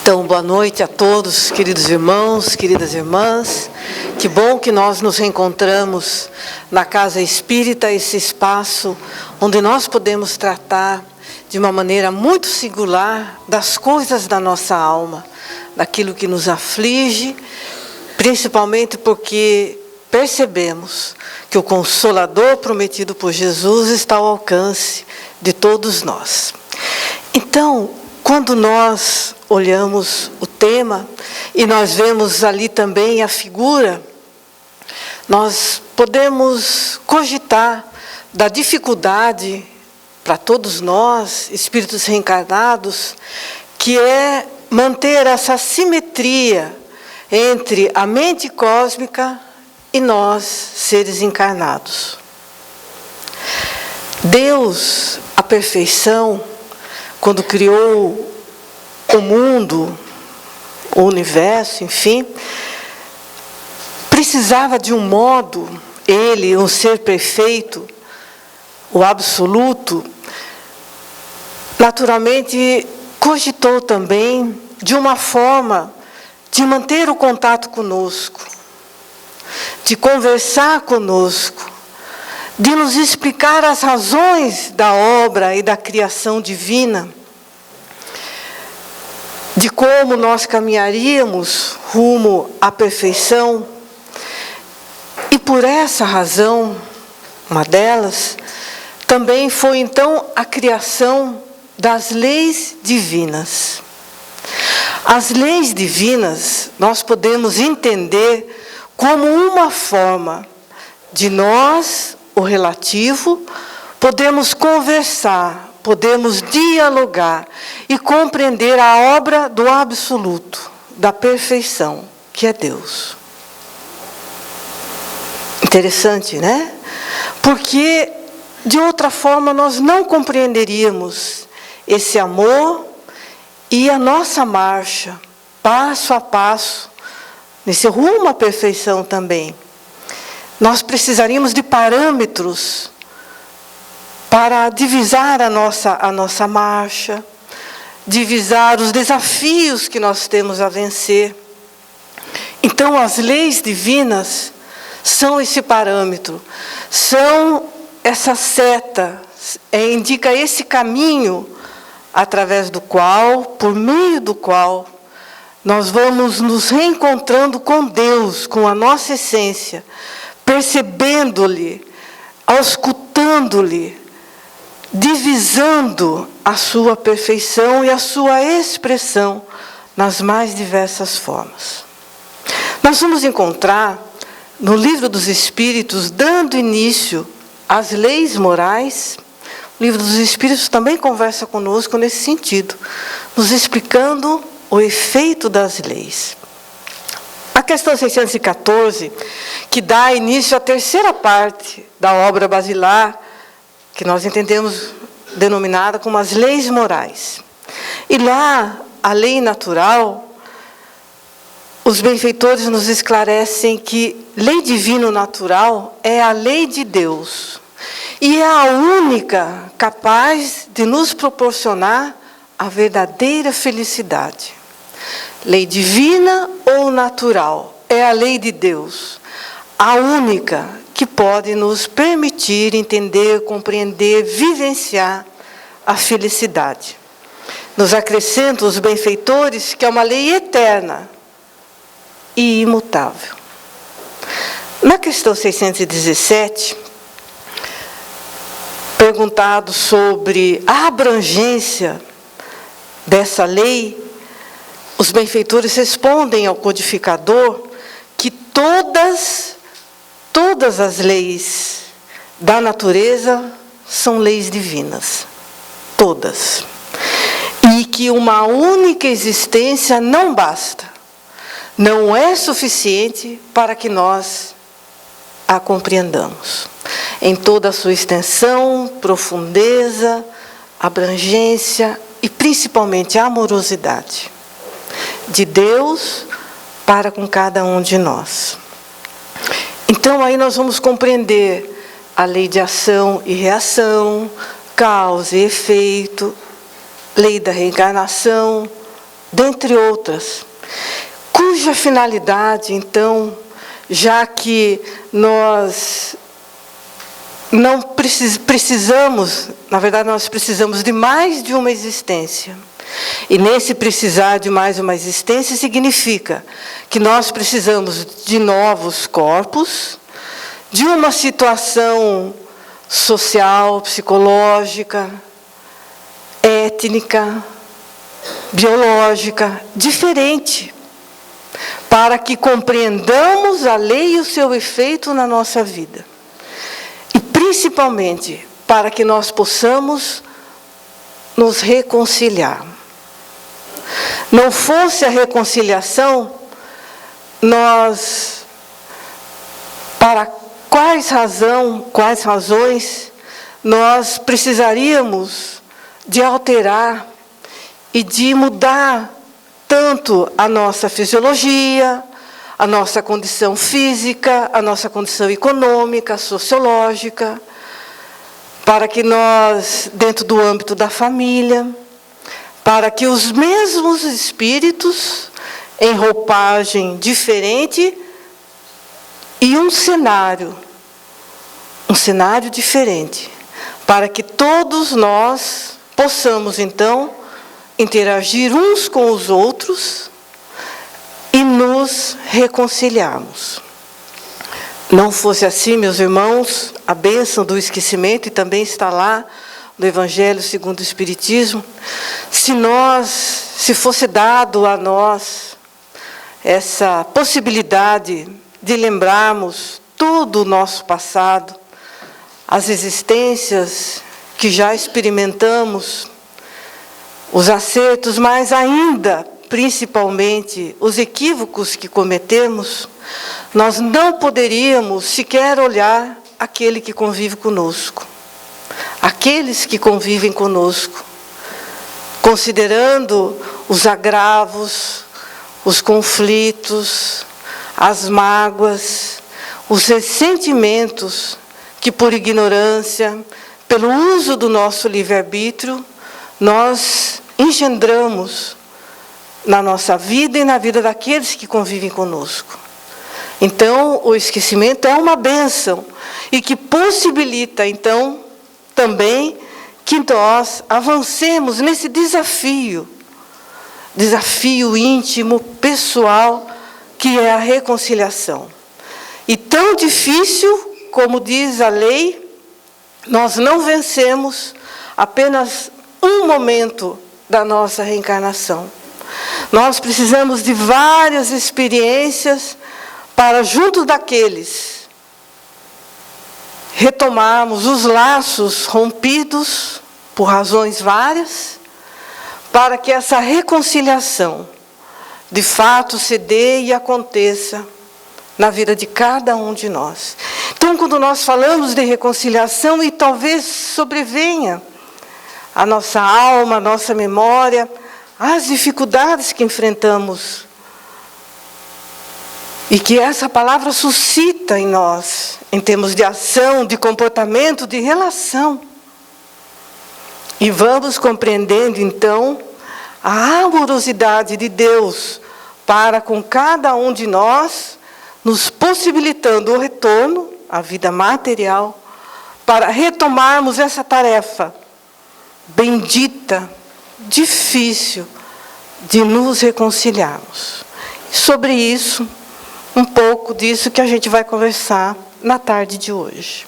Então, boa noite a todos, queridos irmãos, queridas irmãs. Que bom que nós nos reencontramos na Casa Espírita, esse espaço onde nós podemos tratar de uma maneira muito singular das coisas da nossa alma, daquilo que nos aflige, principalmente porque percebemos que o Consolador prometido por Jesus está ao alcance de todos nós. Então, quando nós olhamos o tema e nós vemos ali também a figura, nós podemos cogitar da dificuldade para todos nós, espíritos reencarnados, que é manter essa simetria entre a mente cósmica e nós, seres encarnados. Deus, a perfeição, quando criou o mundo, o universo, enfim, precisava de um modo, ele, um ser perfeito, o absoluto, naturalmente cogitou também de uma forma de manter o contato conosco, de conversar conosco, de nos explicar as razões da obra e da criação divina, de como nós caminharíamos rumo à perfeição. E por essa razão, uma delas, também foi então a criação das leis divinas. As leis divinas nós podemos entender como uma forma de nós, o relativo, podemos conversar, podemos dialogar e compreender a obra do absoluto, da perfeição, que é Deus. Interessante, né? Porque, de outra forma, nós não compreenderíamos esse amor e a nossa marcha, passo a passo, nesse rumo à perfeição também. Nós precisaríamos de parâmetros para divisar a nossa marcha, divisar os desafios que nós temos a vencer. Então, as leis divinas são esse parâmetro, são essa seta, indica esse caminho através do qual, por meio do qual, nós vamos nos reencontrando com Deus, com a nossa essência, percebendo-lhe, auscultando-lhe, divisando a sua perfeição e a sua expressão nas mais diversas formas. Nós vamos encontrar no Livro dos Espíritos, dando início às leis morais. O Livro dos Espíritos também conversa conosco nesse sentido, nos explicando o efeito das leis. A questão 614, que dá início à terceira parte da obra basilar, que nós entendemos denominada como as leis morais. E lá, a lei natural, os benfeitores nos esclarecem que lei divino-natural é a lei de Deus. E é a única capaz de nos proporcionar a verdadeira felicidade. Lei divina ou natural é a lei de Deus, a única que pode nos permitir entender, compreender, vivenciar a felicidade. Nos acrescentam os benfeitores que é uma lei eterna e imutável. Na questão 617, perguntado sobre a abrangência dessa lei, os benfeitores respondem ao codificador que todas as leis da natureza são leis divinas. Todas. E que uma única existência não basta. Não é suficiente para que nós a compreendamos. Em toda a sua extensão, profundeza, abrangência e principalmente a amorosidade de Deus para com cada um de nós. Então aí nós vamos compreender a lei de ação e reação, causa e efeito, lei da reencarnação, dentre outras, cuja finalidade, então, já que nós não precisamos, na verdade, nós precisamos de mais de uma existência. E nesse precisar de mais uma existência significa que nós precisamos de novos corpos, de uma situação social, psicológica, étnica, biológica, diferente, para que compreendamos a lei e o seu efeito na nossa vida. E principalmente para que nós possamos nos reconciliar. Não fosse a reconciliação, nós, para quais razões nós precisaríamos de alterar e de mudar tanto a nossa fisiologia, a nossa condição física, a nossa condição econômica, sociológica, para que nós, dentro do âmbito da família, para que os mesmos espíritos, em roupagem diferente, e um cenário diferente, para que todos nós possamos, então, interagir uns com os outros e nos reconciliarmos. Não fosse assim, meus irmãos, a bênção do esquecimento, e também está lá no Evangelho segundo o Espiritismo, se fosse dado a nós essa possibilidade de lembrarmos todo o nosso passado, as existências que já experimentamos, os acertos, mas ainda, principalmente, os equívocos que cometemos, nós não poderíamos sequer olhar aquele que convive conosco, aqueles que convivem conosco, considerando os agravos, os conflitos, as mágoas, os ressentimentos que, por ignorância, pelo uso do nosso livre-arbítrio, nós engendramos na nossa vida e na vida daqueles que convivem conosco. Então, o esquecimento é uma bênção e que possibilita, então, também que nós avancemos nesse desafio íntimo, pessoal, que é a reconciliação. E tão difícil, como diz a lei, nós não vencemos apenas um momento da nossa reencarnação. Nós precisamos de várias experiências para, junto daqueles, retomarmos os laços rompidos por razões várias, para que essa reconciliação, de fato, se dê e aconteça na vida de cada um de nós. Então, quando nós falamos de reconciliação, e talvez sobrevenha a nossa alma, a nossa memória, as dificuldades que enfrentamos, e que essa palavra suscita em nós, em termos de ação, de comportamento, de relação. E vamos compreendendo, então, a amorosidade de Deus para com cada um de nós, nos possibilitando o retorno à vida material, para retomarmos essa tarefa bendita, difícil, de nos reconciliarmos. Sobre isso, um pouco disso que a gente vai conversar na tarde de hoje.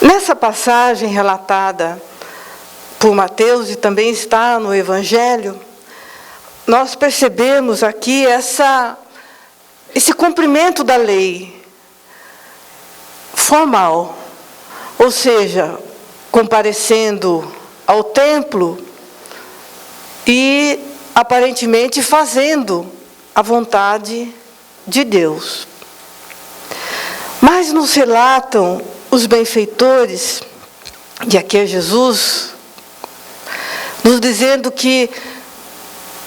Nessa passagem relatada por Mateus, e também está no Evangelho, nós percebemos aqui esse cumprimento da lei formal, ou seja, comparecendo ao templo e aparentemente fazendo a vontade de Deus. Mas nos relatam os benfeitores, e aqui é Jesus, nos dizendo que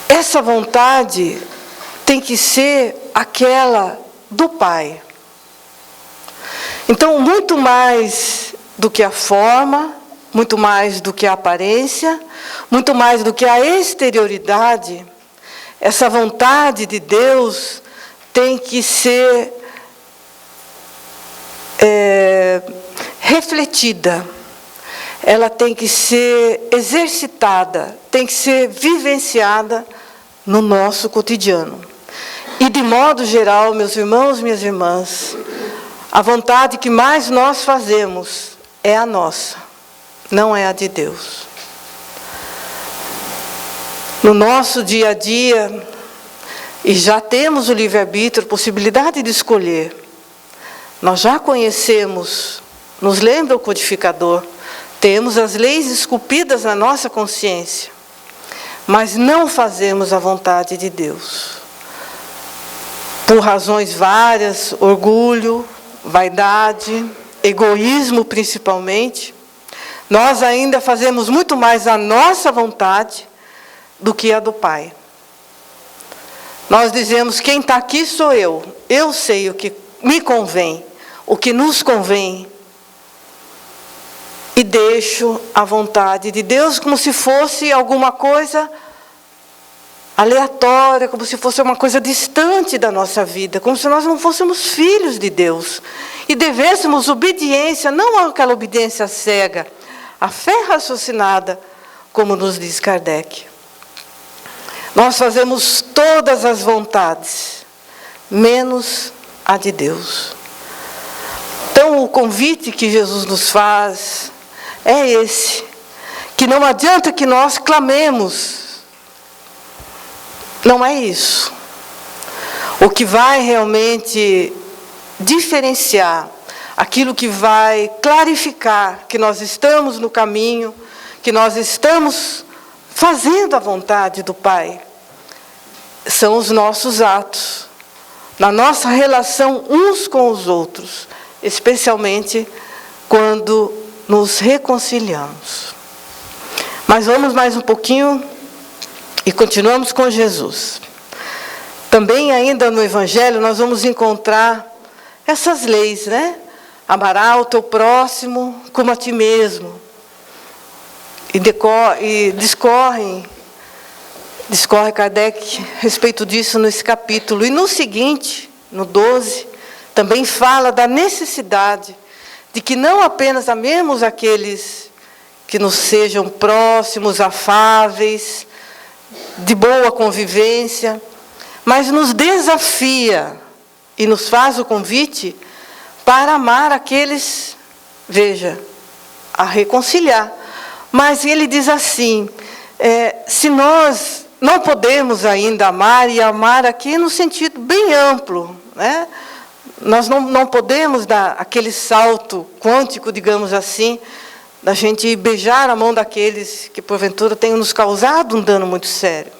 essa vontade tem que ser aquela do Pai. Então, muito mais do que a forma, muito mais do que a aparência, muito mais do que a exterioridade. Essa vontade de Deus tem que ser refletida, ela tem que ser exercitada, tem que ser vivenciada no nosso cotidiano. E de modo geral, meus irmãos, minhas irmãs, a vontade que mais nós fazemos é a nossa, não é a de Deus. No nosso dia a dia, e já temos o livre-arbítrio, a possibilidade de escolher, nós já conhecemos, nos lembra o codificador, temos as leis esculpidas na nossa consciência, mas não fazemos a vontade de Deus. Por razões várias, orgulho, vaidade, egoísmo principalmente, nós ainda fazemos muito mais a nossa vontade do que a do Pai. Nós dizemos, quem está aqui sou eu sei o que me convém, o que nos convém, e deixo a vontade de Deus como se fosse alguma coisa aleatória, como se fosse uma coisa distante da nossa vida, como se nós não fôssemos filhos de Deus e devêssemos obediência, não aquela obediência cega, a fé raciocinada, como nos diz Kardec. Nós fazemos todas as vontades, menos a de Deus. Então, o convite que Jesus nos faz é esse, que não adianta que nós clamemos. Não é isso. O que vai realmente diferenciar, aquilo que vai clarificar que nós estamos no caminho, que nós estamos fazendo a vontade do Pai, são os nossos atos, na nossa relação uns com os outros, especialmente quando nos reconciliamos. Mas vamos mais um pouquinho e continuamos com Jesus. Também ainda no Evangelho nós vamos encontrar essas leis, né? Amará o teu próximo como a ti mesmo. E discorre Kardec a respeito disso nesse capítulo. E no seguinte, no 12, também fala da necessidade de que não apenas amemos aqueles que nos sejam próximos, afáveis, de boa convivência, mas nos desafia e nos faz o convite para amar aqueles, veja, a reconciliar. Mas ele diz assim, se nós não podemos ainda amar, e amar aqui no sentido bem amplo, né? Nós não podemos dar aquele salto quântico, digamos assim, da gente beijar a mão daqueles que porventura tenham nos causado um dano muito sério.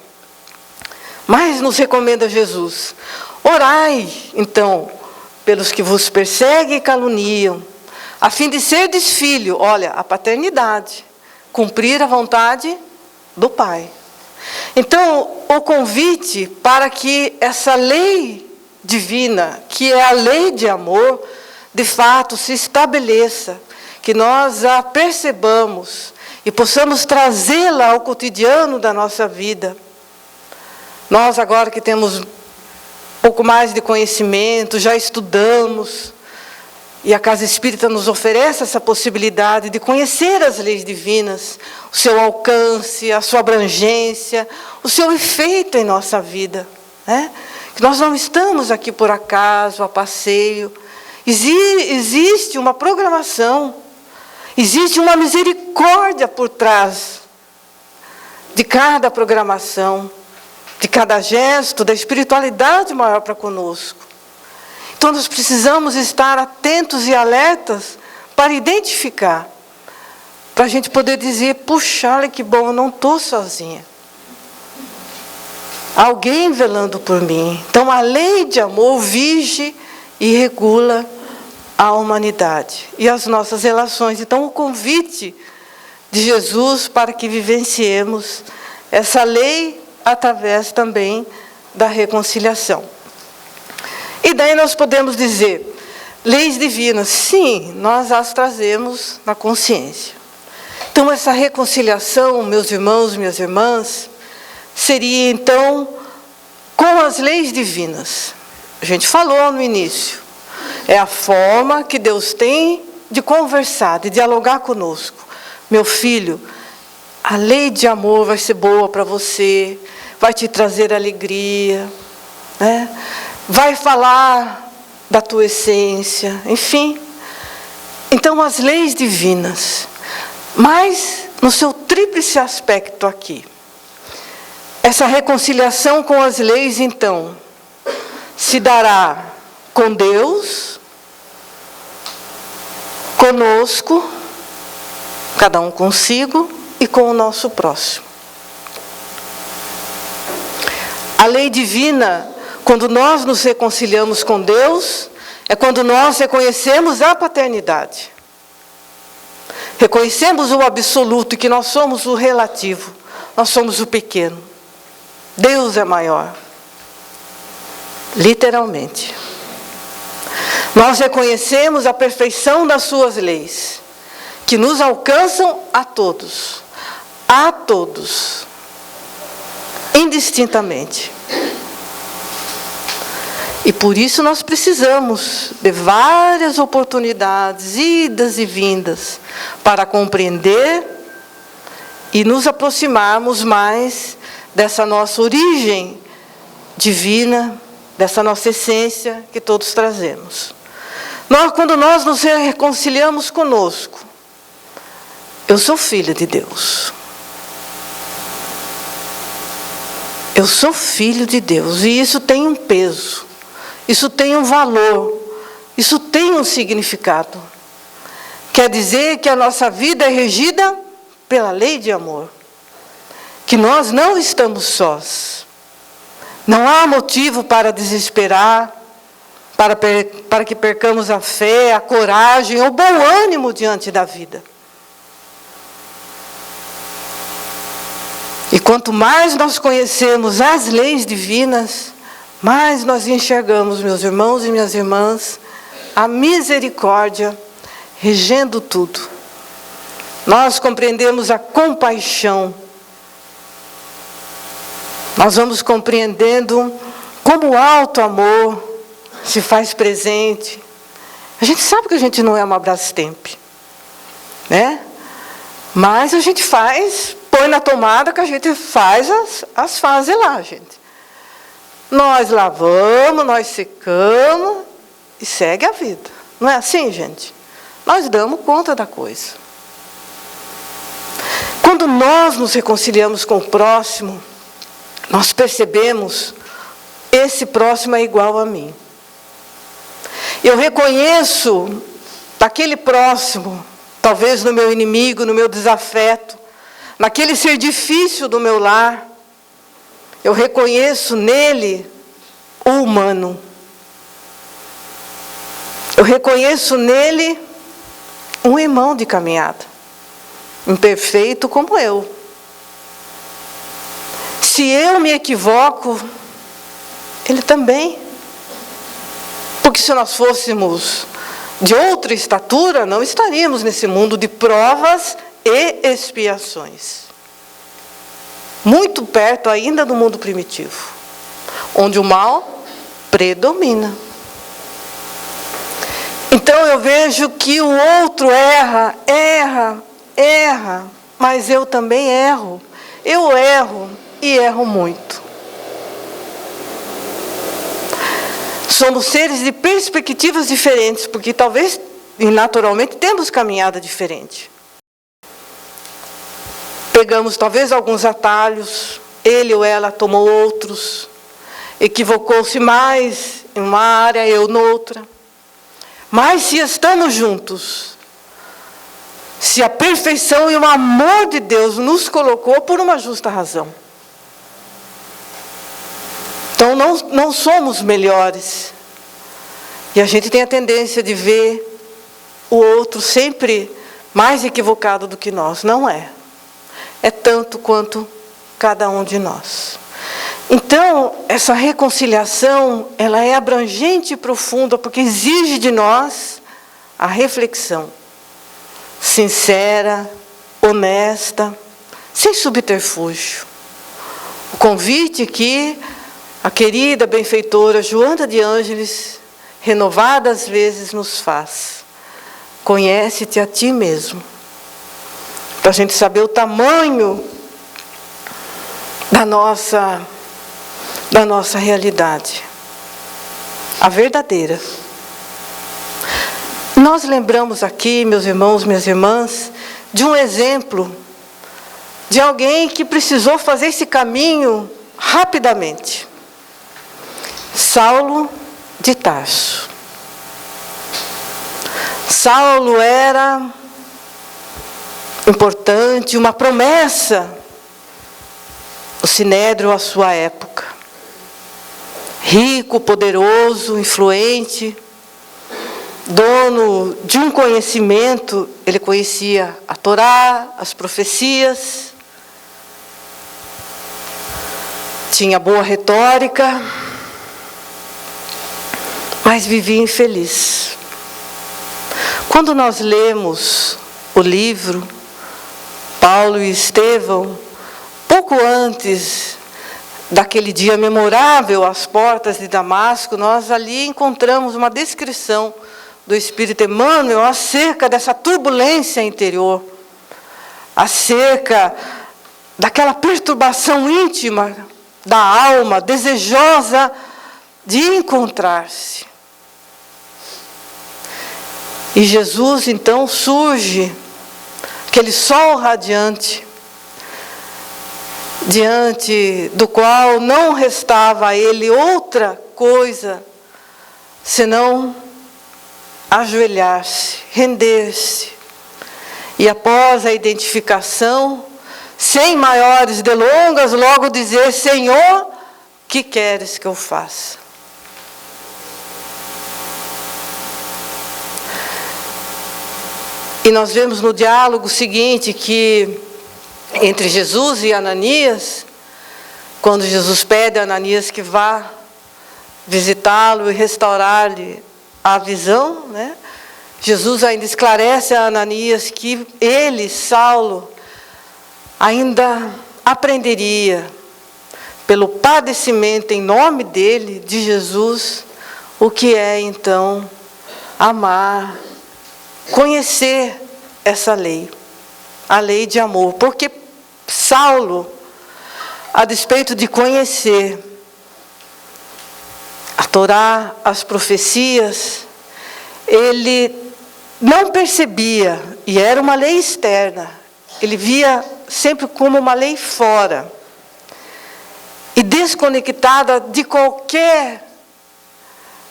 Mas nos recomenda Jesus, orai, então, pelos que vos perseguem e caluniam, a fim de serdes filho, olha, a paternidade, cumprir a vontade do Pai. Então, o convite para que essa lei divina, que é a lei de amor, de fato se estabeleça, que nós a percebamos e possamos trazê-la ao cotidiano da nossa vida. Nós agora que temos um pouco mais de conhecimento, já estudamos, e a Casa Espírita nos oferece essa possibilidade de conhecer as leis divinas, o seu alcance, a sua abrangência, o seu efeito em nossa vida, né? Que nós não estamos aqui por acaso, a passeio. Existe uma programação, existe uma misericórdia por trás de cada programação, de cada gesto, da espiritualidade maior para conosco. Então nós precisamos estar atentos e alertas para identificar, para a gente poder dizer, puxa, olha que bom, eu não estou sozinha. Alguém velando por mim. Então a lei de amor vige e regula a humanidade e as nossas relações. Então o convite de Jesus para que vivenciemos essa lei através também da reconciliação. E daí nós podemos dizer, leis divinas, sim, nós as trazemos na consciência. Então, essa reconciliação, meus irmãos, minhas irmãs, seria então com as leis divinas. A gente falou no início. É a forma que Deus tem de conversar, de dialogar conosco. Meu filho, a lei de amor vai ser boa para você, vai te trazer alegria, né? Vai falar da tua essência, enfim. Então, as leis divinas, mas no seu tríplice aspecto aqui. Essa reconciliação com as leis, então, se dará com Deus, conosco, cada um consigo, e com o nosso próximo. A lei divina, quando nós nos reconciliamos com Deus, é quando nós reconhecemos a paternidade. Reconhecemos o absoluto, que nós somos o relativo, nós somos o pequeno. Deus é maior. Literalmente. Nós reconhecemos a perfeição das suas leis, que nos alcançam a todos, indistintamente. E por isso nós precisamos de várias oportunidades, idas e vindas, para compreender e nos aproximarmos mais dessa nossa origem divina, dessa nossa essência que todos trazemos. Quando nós nos reconciliamos conosco, eu sou filha de Deus. Eu sou filho de Deus, e isso tem um peso, isso tem um valor, isso tem um significado. Quer dizer que a nossa vida é regida pela lei de amor, que nós não estamos sós. Não há motivo para desesperar, para que percamos a fé, a coragem ou o bom ânimo diante da vida. E quanto mais nós conhecemos as leis divinas, mais nós enxergamos, meus irmãos e minhas irmãs, a misericórdia regendo tudo. Nós compreendemos a compaixão. Nós vamos compreendendo como o alto amor se faz presente. A gente sabe que a gente não é uma Brastemp, né? Mas a gente põe na tomada que a gente faz as fases lá, gente. Nós lavamos, nós secamos e segue a vida. Não é assim, gente? Nós damos conta da coisa. Quando nós nos reconciliamos com o próximo, nós percebemos, esse próximo é igual a mim. Eu reconheço naquele próximo, talvez no meu inimigo, no meu desafeto, naquele ser difícil do meu lar, eu reconheço nele o humano. Eu reconheço nele um irmão de caminhada, imperfeito como eu. Se eu me equivoco, ele também. Porque se nós fôssemos de outra estatura, não estaríamos nesse mundo de provas e expiações. Muito perto ainda do mundo primitivo, onde o mal predomina. Então eu vejo que o outro erra, mas eu também erro. Eu erro e erro muito. Somos seres de perspectivas diferentes, porque talvez, e naturalmente, temos caminhada diferente. Pegamos talvez alguns atalhos, ele ou ela tomou outros, equivocou-se mais em uma área, eu noutra. Mas se estamos juntos, se a perfeição e o amor de Deus nos colocou por uma justa razão. Então não somos melhores. E a gente tem a tendência de ver o outro sempre mais equivocado do que nós. Não é. É tanto quanto cada um de nós. Então, essa reconciliação, ela é abrangente e profunda, porque exige de nós a reflexão sincera, honesta, sem subterfúgio. O convite que a querida benfeitora Joana de Ângeles, renovadas vezes, nos faz. Conhece-te a ti mesmo. Para a gente saber o tamanho da nossa realidade. A verdadeira. Nós lembramos aqui, meus irmãos, minhas irmãs, de um exemplo de alguém que precisou fazer esse caminho rapidamente. Saulo de Tarso. Saulo era importante, uma promessa do Sinédrio à sua época. Rico, poderoso, influente, dono de um conhecimento, ele conhecia a Torá, as profecias, tinha boa retórica, mas vivia infeliz. Quando nós lemos o livro Paulo e Estevão, pouco antes daquele dia memorável às portas de Damasco, nós ali encontramos uma descrição do Espírito Emmanuel acerca dessa turbulência interior, acerca daquela perturbação íntima da alma, desejosa de encontrar-se. E Jesus, então, surge, aquele sol radiante, diante do qual não restava a ele outra coisa, senão ajoelhar-se, render-se. E após a identificação, sem maiores delongas, logo dizer: Senhor, que queres que eu faça? E nós vemos no diálogo seguinte que entre Jesus e Ananias, quando Jesus pede a Ananias que vá visitá-lo e restaurar-lhe a visão, né? Jesus ainda esclarece a Ananias que ele, Saulo, ainda aprenderia, pelo padecimento em nome dele, de Jesus, o que é então amar, conhecer essa lei, a lei de amor. Porque Saulo, a despeito de conhecer a Torá, as profecias, ele não percebia, e era uma lei externa, ele via sempre como uma lei fora, e desconectada de qualquer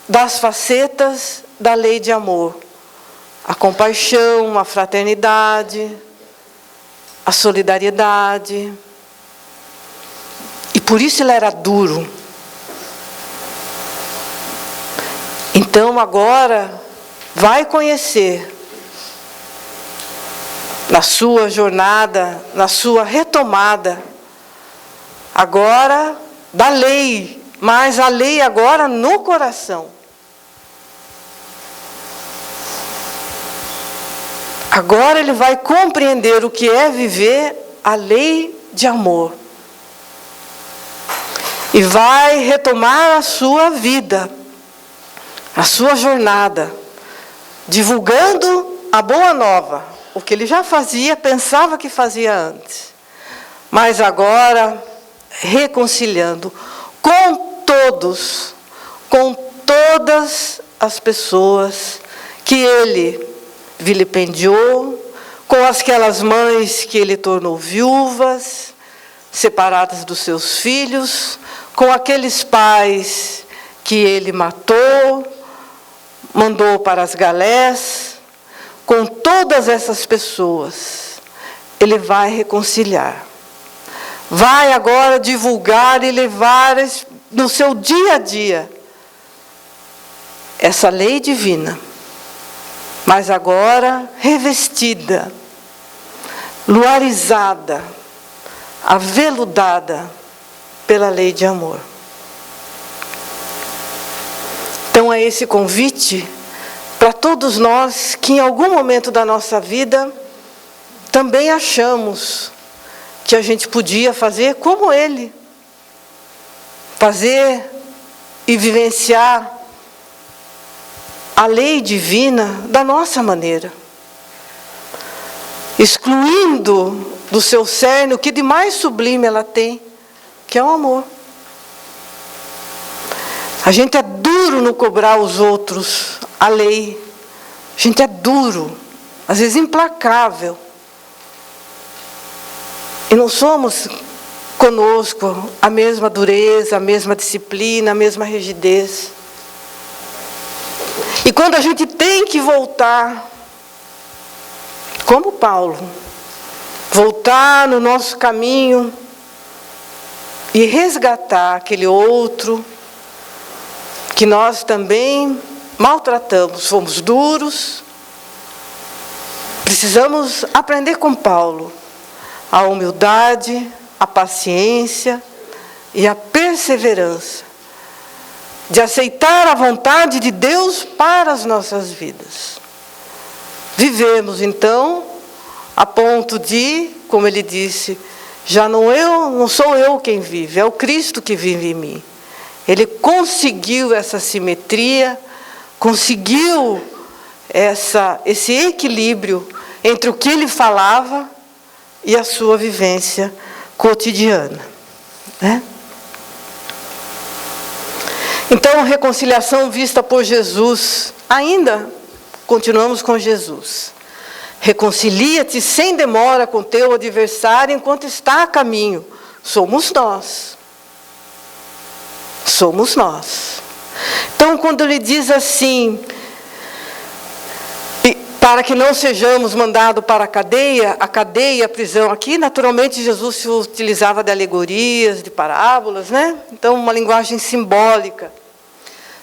das facetas da lei de amor. A compaixão, a fraternidade, a solidariedade. E por isso ele era duro. Então agora vai conhecer, na sua jornada, na sua retomada, agora da lei, mas a lei agora no coração. Agora ele vai compreender o que é viver a lei de amor. E vai retomar a sua vida, a sua jornada, divulgando a boa nova, o que ele já fazia, pensava que fazia antes. Mas agora, reconciliando com todos, com todas as pessoas que ele vilipendiou, com aquelas mães que ele tornou viúvas, separadas dos seus filhos, com aqueles pais que ele matou, mandou para as galés. Com todas essas pessoas, ele vai reconciliar. Vai agora divulgar e levar no seu dia a dia essa lei divina, mas agora revestida, luarizada, aveludada pela lei de amor. Então é esse convite para todos nós que em algum momento da nossa vida também achamos que a gente podia fazer como ele. Fazer e vivenciar a lei divina da nossa maneira. Excluindo do seu cerne o que de mais sublime ela tem, que é o amor. A gente é duro no cobrar os outros a lei. A gente é duro, às vezes implacável. E não somos conosco a mesma dureza, a mesma disciplina, a mesma rigidez. E quando a gente tem que voltar, como Paulo, voltar no nosso caminho e resgatar aquele outro que nós também maltratamos, fomos duros, precisamos aprender com Paulo a humildade, a paciência e a perseverança de aceitar a vontade de Deus para as nossas vidas. Vivemos então a ponto de, como ele disse, já não sou eu quem vive, é o Cristo que vive em mim. Ele conseguiu essa simetria, conseguiu esse equilíbrio entre o que ele falava e a sua vivência cotidiana, né? Então, reconciliação vista por Jesus. Ainda continuamos com Jesus. Reconcilia-te sem demora com teu adversário enquanto está a caminho. Somos nós. Somos nós. Então, quando ele diz assim, para que não sejamos mandados para a cadeia, a prisão, aqui naturalmente Jesus se utilizava de alegorias, de parábolas, né? Então, uma linguagem simbólica.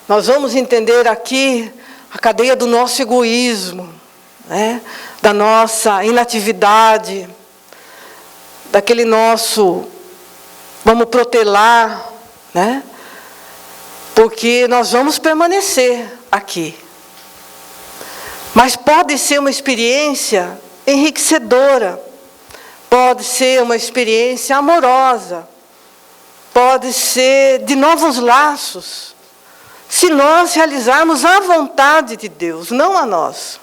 Nós vamos entender aqui a cadeia do nosso egoísmo, né? Da nossa inatividade, daquele nosso vamos protelar, né? Porque nós vamos permanecer aqui. Mas pode ser uma experiência enriquecedora, pode ser uma experiência amorosa, pode ser de novos laços, se nós realizarmos a vontade de Deus, não a nossa.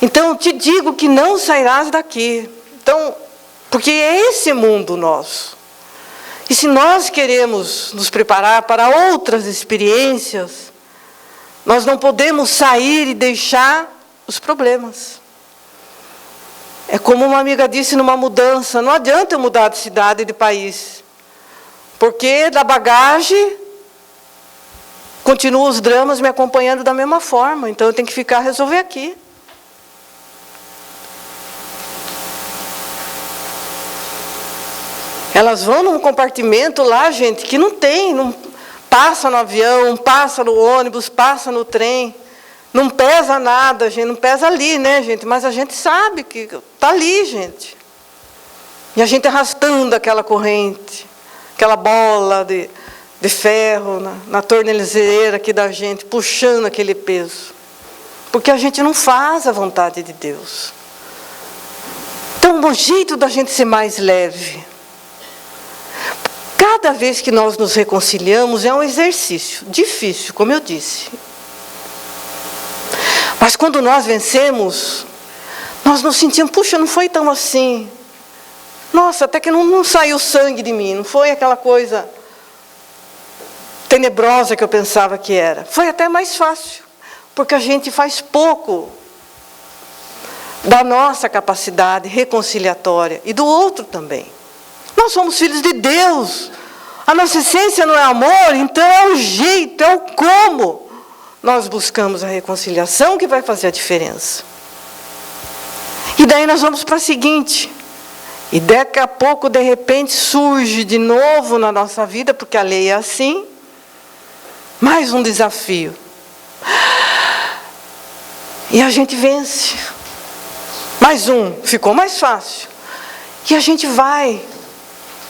Então, te digo que não sairás daqui. Então, porque é esse mundo nosso. E se nós queremos nos preparar para outras experiências, nós não podemos sair e deixar os problemas. É como uma amiga disse numa mudança, não adianta eu mudar de cidade e de país, porque da bagagem continuam os dramas me acompanhando da mesma forma, então eu tenho que ficar a resolver aqui. Elas vão num compartimento lá, gente, que não tem, não passa no avião, passa no ônibus, passa no trem, não pesa nada, gente, não pesa ali, né, gente? Mas a gente sabe que está ali, gente. E a gente arrastando aquela corrente, aquela bola de ferro na tornozeleira aqui da gente, puxando aquele peso. Porque a gente não faz a vontade de Deus. Então, o jeito da gente ser mais leve. Cada vez que nós nos reconciliamos é um exercício difícil, como eu disse. Mas quando nós vencemos, nós nos sentimos, puxa, não foi tão assim. Nossa, até que não saiu sangue de mim, não foi aquela coisa tenebrosa que eu pensava que era. Foi até mais fácil, porque a gente faz pouco da nossa capacidade reconciliatória e do outro também. Nós somos filhos de Deus. A nossa essência não é amor, então é o jeito, é o como nós buscamos a reconciliação que vai fazer a diferença. E daí nós vamos para a seguinte. E daqui a pouco, de repente, surge de novo na nossa vida, porque a lei é assim, mais um desafio. E a gente vence. Mais um, ficou mais fácil. E a gente vai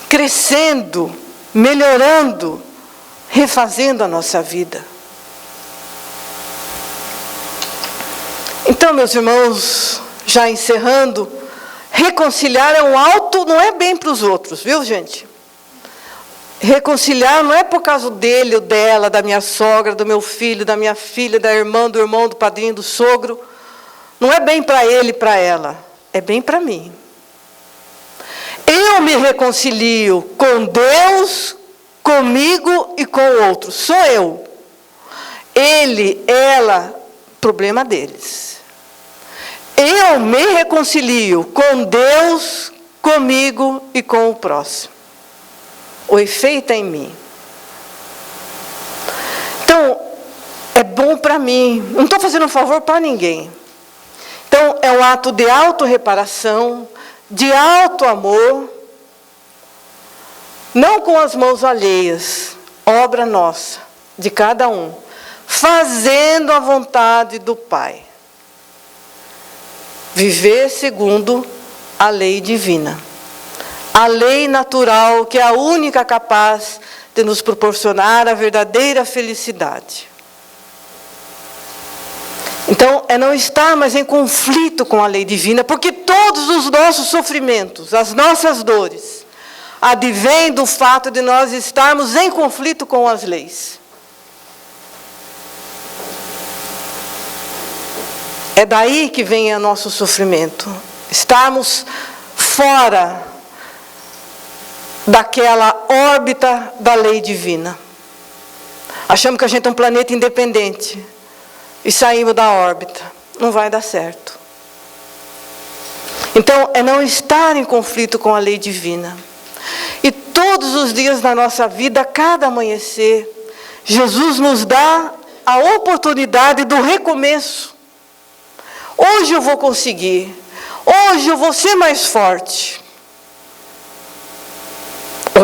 crescendo, melhorando, refazendo a nossa vida. Então, meus irmãos, já encerrando, reconciliar é um alto, não é bem para os outros, viu, gente? Reconciliar não é por causa dele ou dela, da minha sogra, do meu filho, da minha filha, da irmã, do irmão, do padrinho, do sogro. Não é bem para ele e para ela, é bem para mim. Eu me reconcilio com Deus, comigo e com o outro. Sou eu. Ele, ela, problema deles. Eu me reconcilio com Deus, comigo e com o próximo. O efeito é em mim. Então, é bom para mim. Não estou fazendo um favor para ninguém. Então, é um ato de autorreparação, de alto amor, não com as mãos alheias, obra nossa, de cada um, fazendo a vontade do Pai. Viver segundo a lei divina. A lei natural, que é a única capaz de nos proporcionar a verdadeira felicidade. Então, é não estar mais em conflito com a lei divina, porque todos os nossos sofrimentos, as nossas dores, advêm do fato de nós estarmos em conflito com as leis. É daí que vem o nosso sofrimento. Estarmos fora daquela órbita da lei divina. Achamos que a gente é um planeta independente. E saímos da órbita. Não vai dar certo. Então, é não estar em conflito com a lei divina. E todos os dias da nossa vida, a cada amanhecer, Jesus nos dá a oportunidade do recomeço. Hoje eu vou conseguir. Hoje eu vou ser mais forte.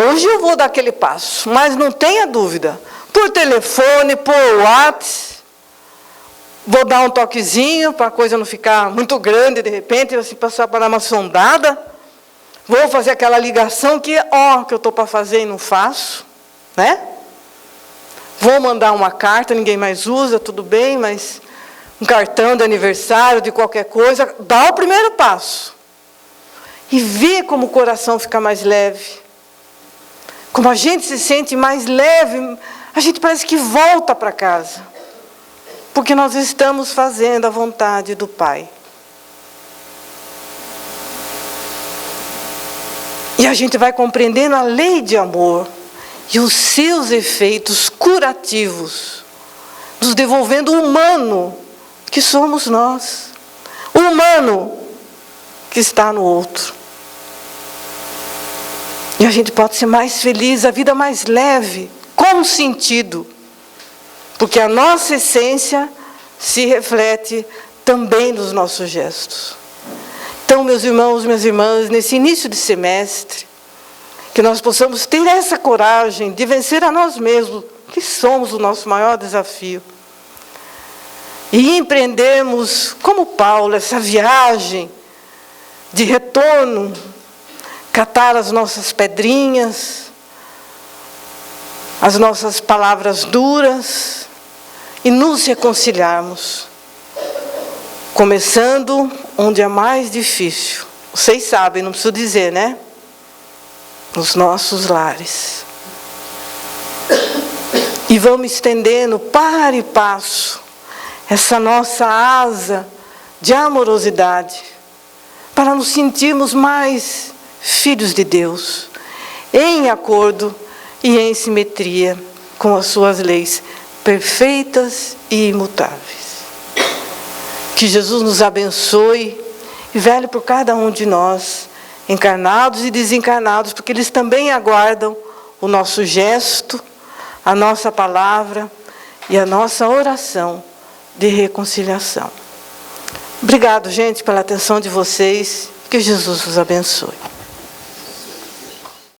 Hoje eu vou dar aquele passo. Mas não tenha dúvida. Por telefone, por WhatsApp, vou dar um toquezinho para a coisa não ficar muito grande, de repente, assim, passar para dar uma sondada. Vou fazer aquela ligação que eu estou para fazer e não faço. Né? Vou mandar uma carta, ninguém mais usa, tudo bem, mas um cartão de aniversário, de qualquer coisa, dá o primeiro passo. E vê como o coração fica mais leve. Como a gente se sente mais leve, a gente parece que volta para casa. Porque nós estamos fazendo a vontade do Pai. E a gente vai compreendendo a lei de amor e os seus efeitos curativos, nos devolvendo o humano que somos nós. O humano que está no outro. E a gente pode ser mais feliz, a vida mais leve, com sentido. Porque a nossa essência se reflete também nos nossos gestos. Então, meus irmãos, minhas irmãs, nesse início de semestre, que nós possamos ter essa coragem de vencer a nós mesmos, que somos o nosso maior desafio. E empreendermos, como Paulo, essa viagem de retorno, catar as nossas pedrinhas, as nossas palavras duras, e nos reconciliarmos, começando onde é mais difícil. Vocês sabem, não preciso dizer, né? Nos nossos lares. E vamos estendendo, para e passo, essa nossa asa de amorosidade, para nos sentirmos mais filhos de Deus, em acordo e em simetria com as suas leis perfeitas e imutáveis. Que Jesus nos abençoe e vele por cada um de nós, encarnados e desencarnados, porque eles também aguardam o nosso gesto, a nossa palavra e a nossa oração de reconciliação. Obrigado, gente, pela atenção de vocês. Que Jesus os abençoe.